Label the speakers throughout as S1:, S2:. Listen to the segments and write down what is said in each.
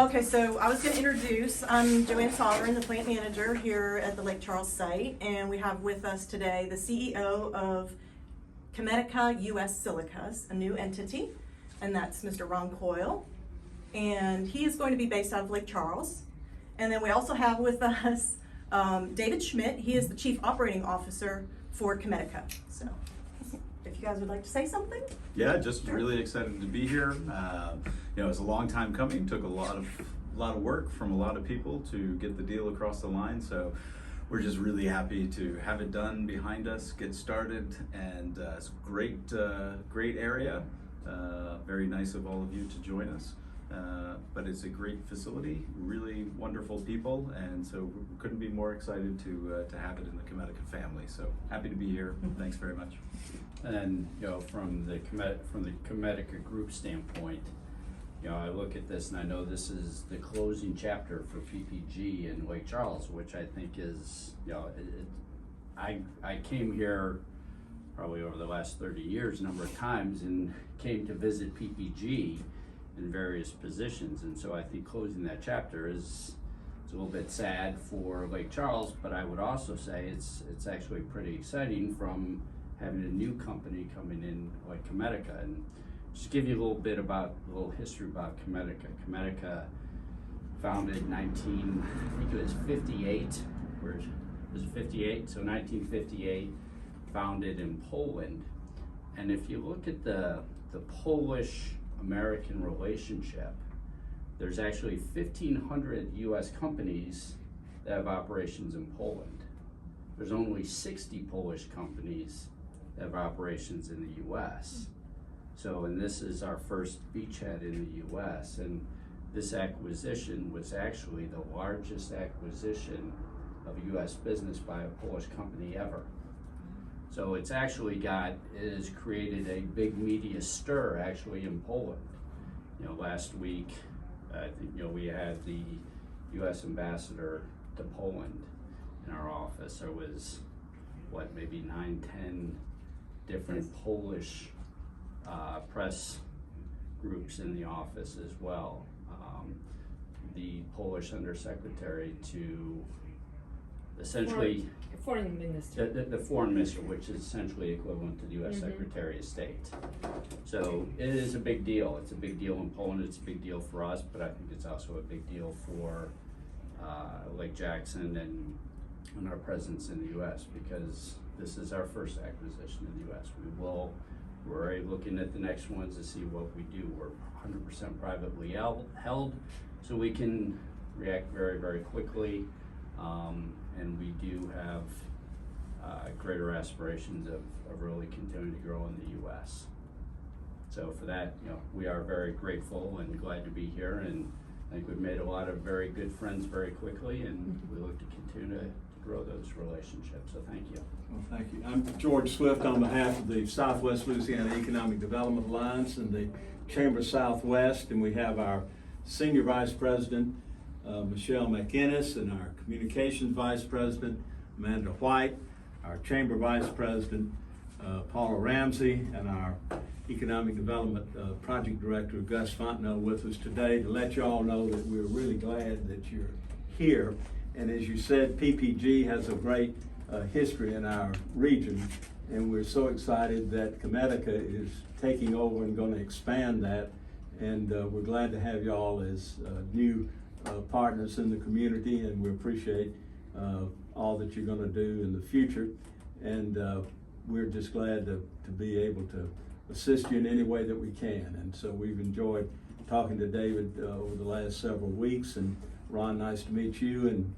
S1: Okay, so I was going to introduce, I'm Joanne Sovereign, the plant manager here at the Lake Charles site, and we have with us today the CEO of QEMETICA US Silicas, a new entity, and that's Mr. Ron Coyle, and he is going to be based out of Lake Charles. And then we also have with us David Schmidt. He is the Chief Operating Officer for QEMETICA. So if you guys would like to say something.
S2: Yeah, just really excited to be here. You know, it's a long time coming. Took a lot of work from a lot of people to get the deal across the line. So we're just really happy to have it done behind us, get started, and it's a great area. Very nice of all of you to join us. But it's a great facility, really wonderful people, and so we couldn't be more excited to have it in the QEMETICA family. So happy to be here. Thanks very much.
S3: And you know, from the QEMETICA group standpoint, you know, I look at this and I know this is the closing chapter for PPG in Lake Charles, which I think is, you know, I came here probably over the last 30 years a number of times and came to visit PPG in various positions, and so I think closing that chapter is a little bit sad for Lake Charles, but I would also say it's actually pretty exciting from having a new company coming in like QEMETICA. And just give you a little history about QEMETICA. QEMETICA founded in I think it was 58, or was it 58? So 1958, founded in Poland. And if you look at the Polish-American relationship, there's actually 1,500 US companies that have operations in Poland. There's only 60 Polish companies that have operations in the US. So, and this is our first beachhead in the US, and this acquisition was actually the largest acquisition of a US business by a Polish company ever. So it's actually it has created a big media stir actually in Poland. You know, last week, I think, you know, we had the US ambassador to Poland in our office. There was, what, maybe 9-10 different Polish press groups in the office as well. The Polish undersecretary to essentially
S4: Foreign Minister.
S3: the foreign minister, which is essentially equivalent to the U.S. Secretary of State. So it is a big deal. It's a big deal in Poland. It's a big deal for us, but I think it's also a big deal for Lake Jackson and our presence in the U.S. because this is our first acquisition in the U.S. We're already looking at the next ones to see what we do. We're 100% privately held, so we can react very, very quickly. And we do have greater aspirations of really continuing to grow in the U.S. So for that, you know, we are very grateful and glad to be here, and I think we've made a lot of very good friends very quickly, and we look to continue to grow those relationships. So thank you.
S5: Well, thank you. I'm George Swift on behalf of the Southwest Louisiana Economic Development Alliance and the Chamber Southwest, and we have our Senior Vice President, Michelle McInnes, and our Communications Vice President, Amanda White, our Chamber Vice President, Paula Ramsey, and our Economic Development Project Director, Gus Fontenot, with us today to let you all know that we're really glad that you're here. And as you said, PPG has a great history in our region, and we're so excited that QEMETICA is taking over and going to expand that. And we're glad to have y'all as new partners in the community, and we appreciate all that you're going to do in the future. And we're just glad to be able to assist you in any way that we can. And so we've enjoyed talking to David over the last several weeks. And Ron, nice to meet you, and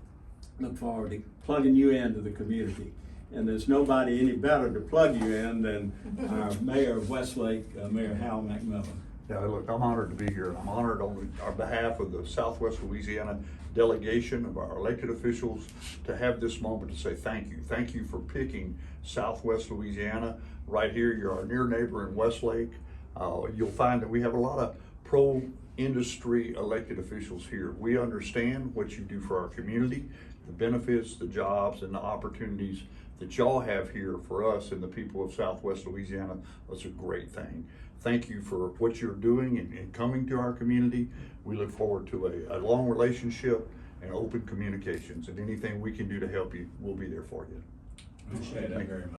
S5: look forward to plugging you into the community. And there's nobody any better to plug you in than our Mayor of Westlake, Mayor Hal McMillan.
S6: Yeah, look, I'm honored to be here. I'm honored on our behalf of the Southwest Louisiana delegation of our elected officials to have this moment to say thank you. Thank you for picking Southwest Louisiana. Right here, you're our near neighbor in Westlake. You'll find that we have a lot of pro-industry elected officials here. We understand what you do for our community, the benefits, the jobs, and the opportunities that y'all have here for us and the people of Southwest Louisiana, that's a great thing. Thank you for what you're doing and coming to our community. We look forward to a long relationship and open communications, and anything we can do to help you, we'll be there for you.
S2: Appreciate it very much.